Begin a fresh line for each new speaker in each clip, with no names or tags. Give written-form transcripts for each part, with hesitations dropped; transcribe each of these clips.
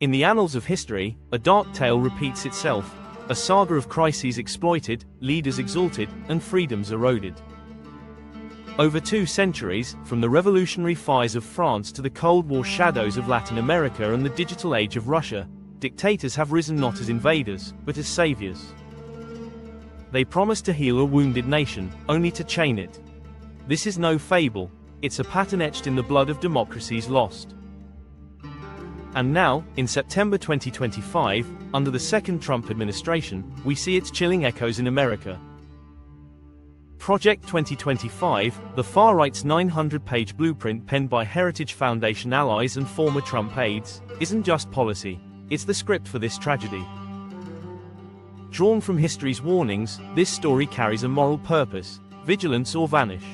In the annals of history, a dark tale repeats itself, a saga of crises exploited, leaders exalted, and freedoms eroded. Over 2 centuries, from the revolutionary fires of France to the Cold War shadows of Latin America and the digital age of Russia, dictators have risen not as invaders, but as saviors. They promise to heal a wounded nation, only to chain it. This is no fable, it's a pattern etched in the blood of democracies lost. And now, in September 2025, under the second Trump administration, we see its chilling echoes in America. Project 2025, the far-right's 900-page blueprint penned by Heritage Foundation allies and former Trump aides, isn't just policy, it's the script for this tragedy. Drawn from history's warnings, this story carries a moral purpose: vigilance or vanish.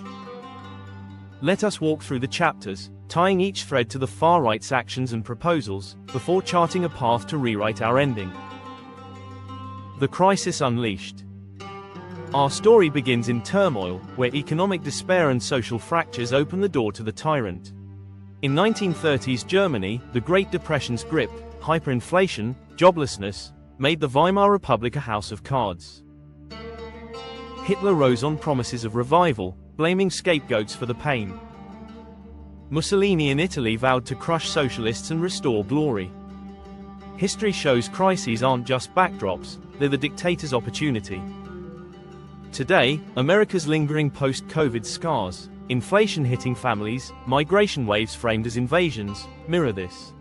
Let us walk through the chapters, tying each thread to the far-right's actions and proposals, before charting a path to rewrite our ending. The Crisis Unleashed. Our story begins in turmoil, where economic despair and social fractures open the door to the tyrant. In 1930s Germany, the Great Depression's grip, hyperinflation, joblessness, made the Weimar Republic a house of cards. Hitler rose on promises of revival, blaming scapegoats for the pain. Mussolini in Italy vowed to crush socialists and restore glory. History shows crises aren't just backdrops, they're the dictator's opportunity. Today, America's lingering post-COVID scars, inflation hitting families, migration waves framed as invasions, mirror this.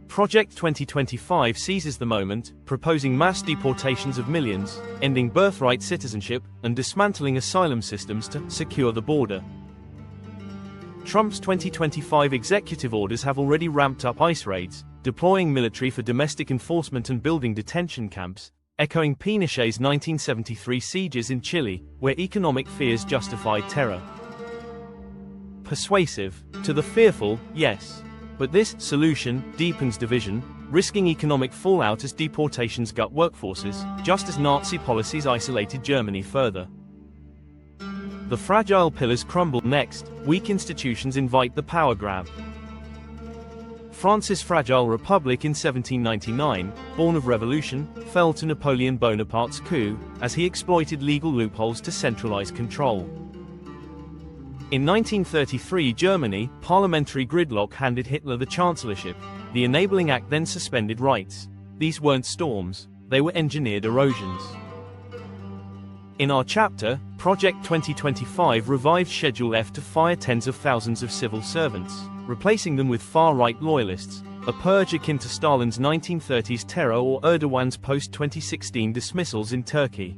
Project 2025 seizes the moment, proposing mass deportations of millions, ending birthright citizenship, and dismantling asylum systems to secure the border. Trump's 2025 executive orders have already ramped up ICE raids, deploying military for domestic enforcement and building detention camps, echoing Pinochet's 1973 sieges in Chile, where economic fears justified terror. Persuasive, to the fearful, yes. But this solution deepens division, risking economic fallout as deportations gut workforces, just as Nazi policies isolated Germany further. The fragile pillars crumble next, weak institutions invite the power grab. France's fragile republic in 1799, born of revolution, fell to Napoleon Bonaparte's coup, as he exploited legal loopholes to centralize control. In 1933 Germany, parliamentary gridlock handed Hitler the chancellorship. The Enabling Act then suspended rights. These weren't storms, they were engineered erosions. In our chapter, Project 2025 revived Schedule F to fire tens of thousands of civil servants, replacing them with far-right loyalists, a purge akin to Stalin's 1930s terror or Erdogan's post-2016 dismissals in Turkey.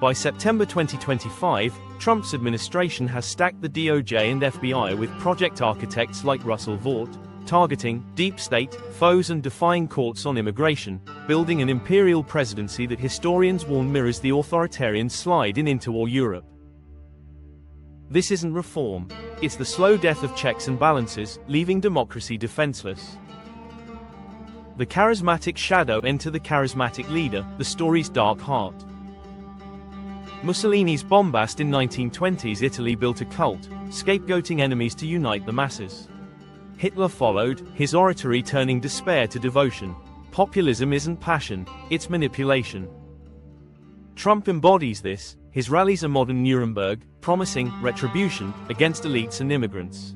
By September 2025, Trump's administration has stacked the DOJ and FBI with project architects like Russell Vought, targeting deep state foes and defying courts on immigration, building an imperial presidency that historians warn mirrors the authoritarian slide in interwar Europe. This isn't reform, it's the slow death of checks and balances, leaving democracy defenseless. The charismatic shadow enter the charismatic leader, the story's dark heart. Mussolini's bombast in 1920s Italy built a cult, scapegoating enemies to unite the masses. Hitler followed, his oratory turning despair to devotion. Populism isn't passion, it's manipulation. Trump embodies this, his rallies are modern Nuremberg, promising retribution against elites and immigrants.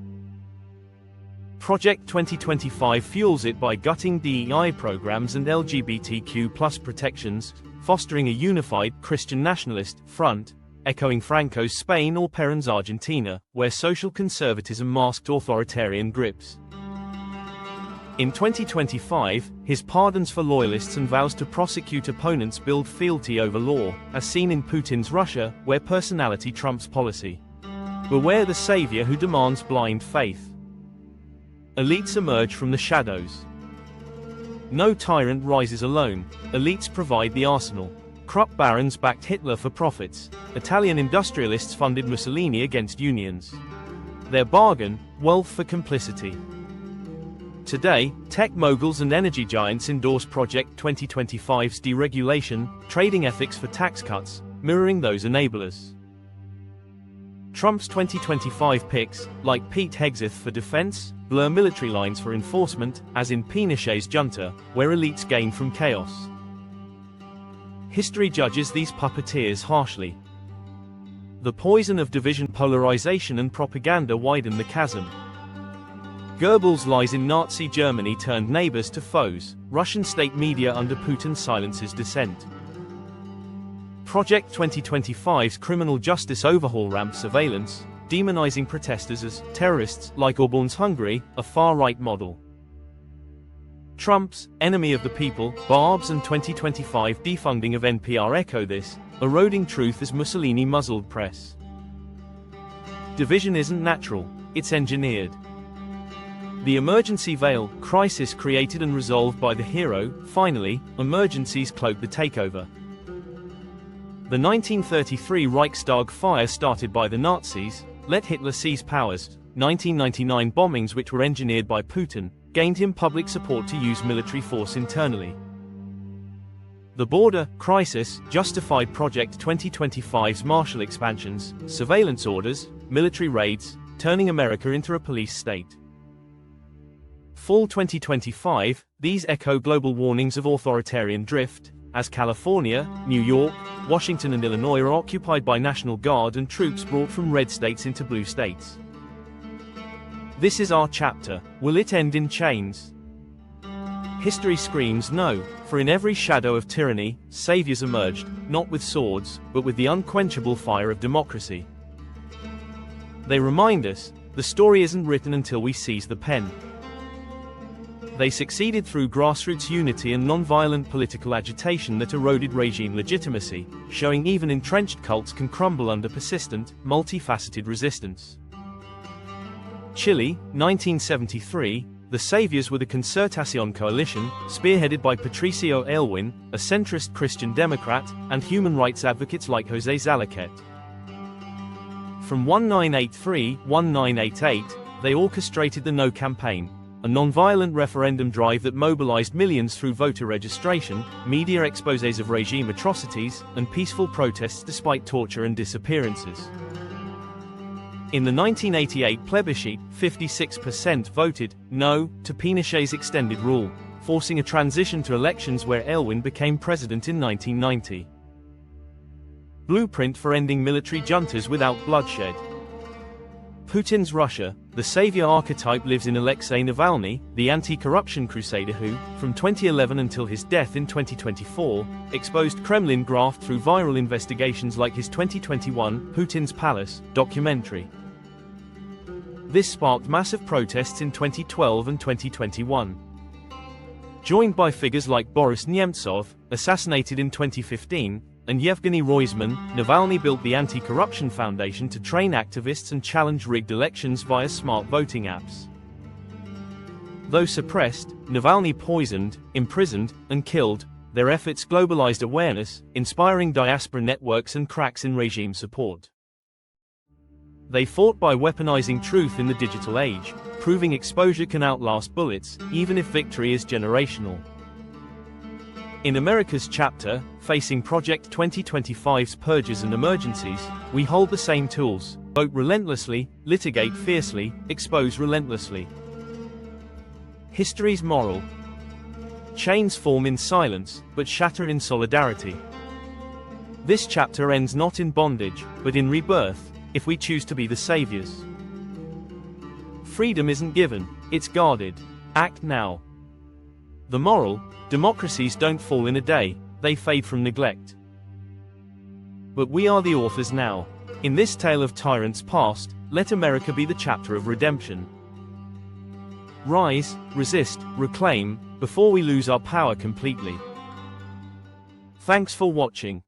Project 2025 fuels it by gutting DEI programs and LGBTQ+ protections, fostering a unified Christian nationalist front, echoing Franco's Spain or Perón's Argentina, where social conservatism masked authoritarian grips. In 2025, his pardons for loyalists and vows to prosecute opponents build fealty over law, as seen in Putin's Russia, where personality trumps policy. Beware the savior who demands blind faith. Elites emerge from the shadows. No tyrant rises alone, elites provide the arsenal. Krupp barons backed Hitler for profits. Italian industrialists funded Mussolini against unions. Their bargain, wealth for complicity. Today, tech moguls and energy giants endorse Project 2025's deregulation, trading ethics for tax cuts, mirroring those enablers. Trump's 2025 picks, like Pete Hegseth for defense, blur military lines for enforcement, as in Pinochet's junta, where elites gain from chaos. History judges these puppeteers harshly. The poison of division, polarization and propaganda widen the chasm. Goebbels' lies in Nazi Germany turned neighbors to foes. Russian state media under Putin silences dissent. Project 2025's criminal justice overhaul ramps surveillance, demonizing protesters as terrorists, like Orban's Hungary, a far-right model. Trump's enemy of the people, barbs, and 2025 defunding of NPR echo this, eroding truth as Mussolini muzzled press. Division isn't natural, it's engineered. The emergency veil, crisis created and resolved by the hero. Finally, emergencies cloak the takeover. The 1933 Reichstag fire started by the Nazis, let Hitler seize powers. 1999 bombings, which were engineered by Putin, gained him public support to use military force internally. The border crisis justified Project 2025's martial expansions, surveillance orders, military raids, turning America into a police state. Fall 2025, these echo global warnings of authoritarian drift, as California, New York, Washington and Illinois are occupied by National Guard and troops brought from red states into blue states. This is our chapter. Will it end in chains? History screams no, for in every shadow of tyranny, saviors emerged, not with swords, but with the unquenchable fire of democracy. They remind us, the story isn't written until we seize the pen. They succeeded through grassroots unity and non-violent political agitation that eroded regime legitimacy, showing even entrenched cults can crumble under persistent, multifaceted resistance. Chile, 1973, the saviors were the Concertación coalition, spearheaded by Patricio Aylwin, a centrist Christian Democrat, and human rights advocates like José Zalaquet. From 1983-1988, they orchestrated the No campaign, a non-violent referendum drive that mobilized millions through voter registration, media exposés of regime atrocities, and peaceful protests despite torture and disappearances. In the 1988 plebiscite, 56% voted no to Pinochet's extended rule, forcing a transition to elections where Aylwin became president in 1990. Blueprint for ending military juntas without bloodshed. Putin's Russia, the savior archetype lives in Alexei Navalny, the anti-corruption crusader who, from 2011 until his death in 2024, exposed Kremlin graft through viral investigations like his 2021 Putin's Palace documentary. This sparked massive protests in 2012 and 2021. Joined by figures like Boris Nemtsov, assassinated in 2015, and Yevgeny Roizman, Navalny built the Anti-Corruption Foundation to train activists and challenge rigged elections via smart voting apps. Though suppressed, Navalny poisoned, imprisoned, and killed, their efforts globalized awareness, inspiring diaspora networks and cracks in regime support. They fought by weaponizing truth in the digital age, proving exposure can outlast bullets, even if victory is generational. In America's chapter, facing Project 2025's purges and emergencies, we hold the same tools: vote relentlessly, litigate fiercely, expose relentlessly. History's moral: chains form in silence, but shatter in solidarity. This chapter ends not in bondage, but in rebirth, if we choose to be the saviors. Freedom isn't given, it's guarded. Act now. The moral: democracies don't fall in a day, they fade from neglect. But we are the authors now. In this tale of tyrants past, let America be the chapter of redemption. Rise, resist, reclaim, before we lose our power completely. Thanks for watching.